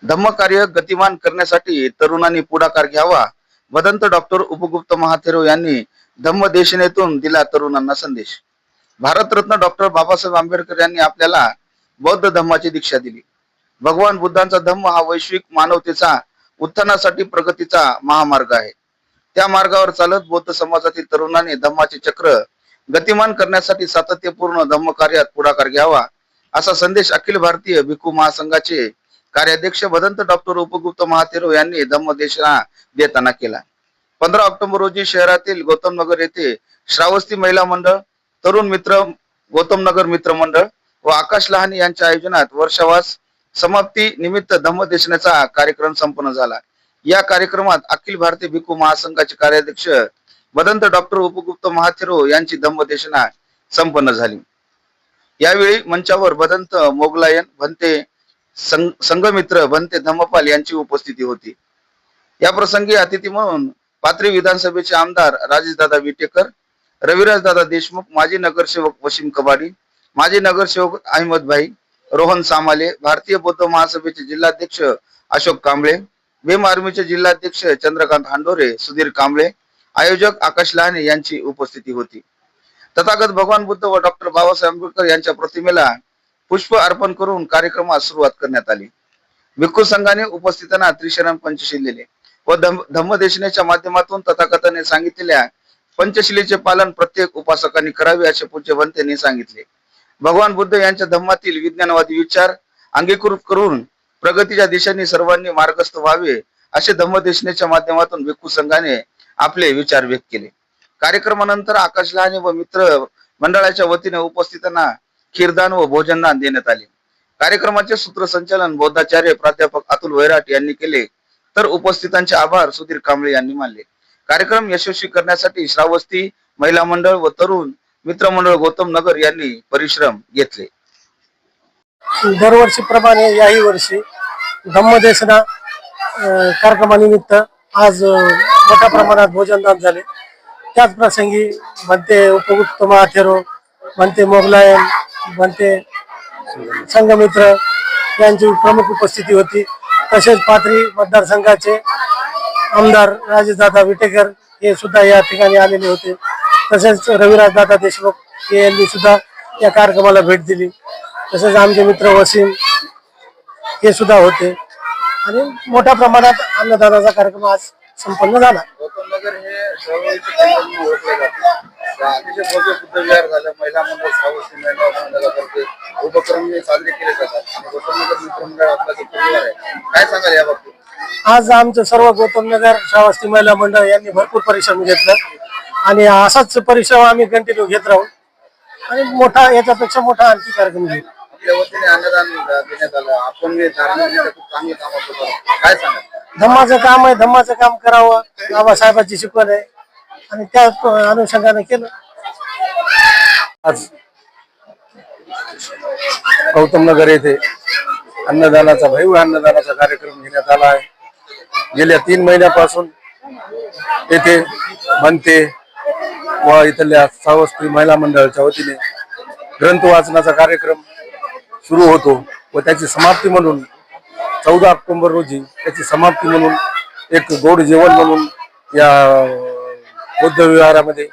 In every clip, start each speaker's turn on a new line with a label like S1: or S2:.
S1: धम्मकार्य गतिमान करण्यासाठी तरुणांनी पुढाकार घ्यावा. वदंत डॉक्टर उपगुप्त महाथेरो यांनी धम्मदेशनेतून दिला तरुणांना संदेश. भारतरत्न डॉक्टर बाबासाहेब आंबेडकर यांनी आपल्याला बौद्ध धम्माची दीक्षा दिली. भगवान बुद्धांचा धम्म हा वैश्विक मानवतेचा उत्थानासाठी प्रगतीचा महामार्ग आहे. त्या मार्गावर चालत बौद्ध समाजातील तरुणांनी धम्माचे चक्र गतिमान करण्यासाठी सातत्यपूर्ण धम्मकार्यात पुढाकार घ्यावा, असा संदेश अखिल भारतीय भिक्खू महासंघाचे कार्याध्यक्ष वदंत डॉक्टर उपगुप्त महाथेरो यांनी धम्मदेशना देताना केला. 15 ऑक्टोबर रोजी शहरातील गौतम नगर येथे श्रावस्ती महिला मंडळ, तरुण मित्र गौतम नगर मित्र मंडळ व आकाश लहाने यांच्या आयोजनात वर्षावास समाप्ती निमित्त धम्मदेशनाचा कार्यक्रम संपन्न झाला. या कार्यक्रमात अखिल भारतीय भिक्खू महासंघाचे कार्याध्यक्ष वदंत डॉक्टर उपगुप्त महाथेरो यांची धम्मदेशना संपन्न झाली. यावेळी मंचावर वदंत मोगलायन भंते संघमित्र भंते धम्मपाल यांची उपस्थिती होती. या प्रसंगी अतिथी म्हणून पाथरी विधानसभेचे आमदार राजेशदादा विटेकर, रविराजदादा देशमुख, माजी नगरसेवक वसीम कबाडी, माजी नगरसेवक अहमद भाई, रोहन सामाले, भारतीय बौद्ध महासभेचे जिल्हाध्यक्ष अशोक कांबळे, भीम आर्मीचे जिल्हाध्यक्ष चंद्रकांत हांडोरे, सुधीर कांबळे, आयोजक आकाश लहाने यांची उपस्थिती होती. तथागत भगवान बुद्ध व डॉक्टर बाबासाहेब आंबेडकर यांच्या प्रतिमेला पुष्प अर्पण करून कार्यक्रमास सुरुवात करण्यात आली. भिक्खू संघाने उपस्थितांना त्रिशरण पंचशिलेले व धम्मदेशनेच्या माध्यमातून तथागताने सांगितलेल्या पंचशिलेचे पालन प्रत्येक उपासकांनी करावे, असे पूज्य भंतेंनी सांगितले. भगवान बुद्ध यांच्या धम्मातील विज्ञानवादी विचार अंगीकृत करून प्रगतीच्या दिशेने सर्वांनी मार्गस्थ व्हावे, असे धम्मदेशनेच्या माध्यमातून भिक्खू संघाने आपले विचार व्यक्त केले. कार्यक्रमानंतर आकाश लहाने व मित्र मंडळाच्या वतीने उपस्थितांना खीरदान व भोजनदान देण्यात आले. कार्यक्रमाचे सूत्रसंचालन बौद्धाचार्य प्राध्यापक अतुल वैराट यांनी केले, तर उपस्थितांचे आभार सुधीर कांबळे यांनी मानले. कार्यक्रम यशस्वी करण्यासाठी श्रावस्ती महिला मंडळ व तरुण मित्र मंडळ गौतम नगर यांनी परिश्रम घेतले.
S2: दरवर्षीप्रमाणे याही वर्षी धम्मदेशना कार्यक्रमानिमित्त आज मोठ्या प्रमाणात भोजनदान झाले. त्याच प्रसंगी भंते उपगुप्त महाथेरो, भंते मोगलायन, भंते संघमित्र यांची प्रमुख उपस्थिती होती. तसेच पाथरी मतदारसंघाचे आमदार राजेशदादा विटेकर हे सुद्धा या ठिकाणी आलेले होते. तसेच रविराजदादा देशमुख यांनी सुद्धा या कार्यक्रमाला भेट दिली. तसेच आमचे मित्र वसीम हे सुद्धा होते आणि मोठ्या प्रमाणात अन्नदानाचा कार्यक्रम आज संपन्न झाला.
S1: गौतम नगर हे चळवळीचे केंद्र म्हणून ओळखले जाते. अतिशय भव्य बुद्ध विहार झालं. महिला मंडळ श्रावस्ती महिला मंडळातर्फे उपक्रम साजरे केले जातात आणि गौतम नगर मित्र मंडळ आपला जो परिवार आहे, काय सांगाल या बाबतीत?
S2: आज आमचं सर्व गौतम नगर श्रावस्ती महिला मंडळ यांनी भरपूर परिश्रम घेतलं आणि असाच परिश्रम आम्ही कंटिन्यू घेत राहू आणि मोठा याच्यापेक्षा मोठा आणखी कार्यक्रम घेऊ.
S1: आपल्या वतीने अन्नदान देण्यात आलं. आपण धार्मिक खूप चांगले काम होतं, काय सांगाल?
S2: धम्माचं काम आहे, धम्माचं काम करावं, बाबासाहेबांची शिकवण आहे आणि त्या अनुषंगाने केलं.
S3: आज गौतम नगर येथे अन्नदानाचा भव्य अन्नदानाचा कार्यक्रम घेण्यात आला आहे. गेल्या 3 महिन्यापासून येथे भंते व इथल्या श्रावस्ती महिला मंडळाच्या वतीने ग्रंथ वाचनाचा कार्यक्रम सुरू होतो व त्याची समाप्ती म्हणून 14 ऑक्टोबर रोजी त्याची समाप्ती म्हणून एक गोड जेवण म्हणून या बौद्ध विहारामध्ये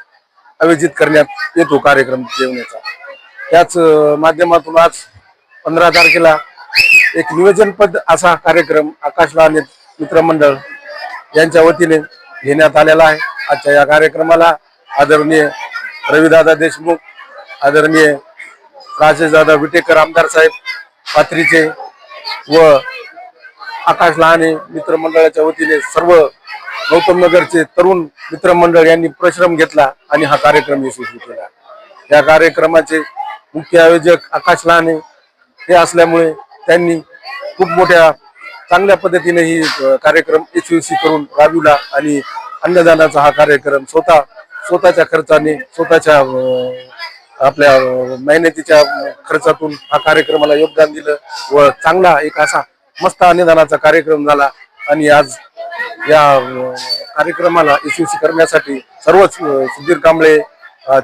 S3: आयोजित करण्यात येतो कार्यक्रम जेवणाचा. त्याच माध्यमातून आज 15 तारखेला एक नियोजनपद असा कार्यक्रम आकाश लहाने मित्रमंडळ यांच्या वतीने घेण्यात आलेला आहे. आजच्या या कार्यक्रमाला आदरणीय रविदादा देशमुख, आदरणीय राजेशदादा विटेकर आमदार साहेब पाथरीचे व आकाश लहाने मित्रमंडळाच्या वतीने सर्व गौतम नगरचे तरुण मित्रमंडळ यांनी परिश्रम घेतला आणि हा कार्यक्रम यशस्वी केला. या कार्यक्रमाचे मुख्य आयोजक आकाश लहाने हे असल्यामुळे त्यांनी खूप मोठ्या चांगल्या पद्धतीने ही कार्यक्रम यशस्वी करून राबविला आणि अन्नदानाचा हा कार्यक्रम स्वतःच्या खर्चाने, स्वतःच्या आपल्या मेहनतीच्या खर्चातून हा कार्यक्रमाला योगदान दिलं व चांगला एक असा मस्त अन्नदानाचा कार्यक्रम झाला. आणि आज या कार्यक्रमाला यशस्वी करण्यासाठी सर्वच सुधीर कांबळे,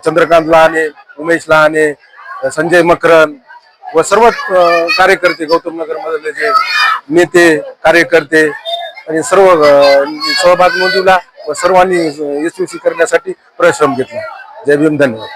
S3: चंद्रकांत लहाने, उमेश लहाने, संजय मकरन व सर्व कार्यकर्ते गौतम नगर मधले जे नेते कार्यकर्ते आणि सर्व सहभाग नोंदवला व सर्वांनी यशस्वी करण्यासाठी परिश्रम घेतला. जय भीम, धन्यवाद.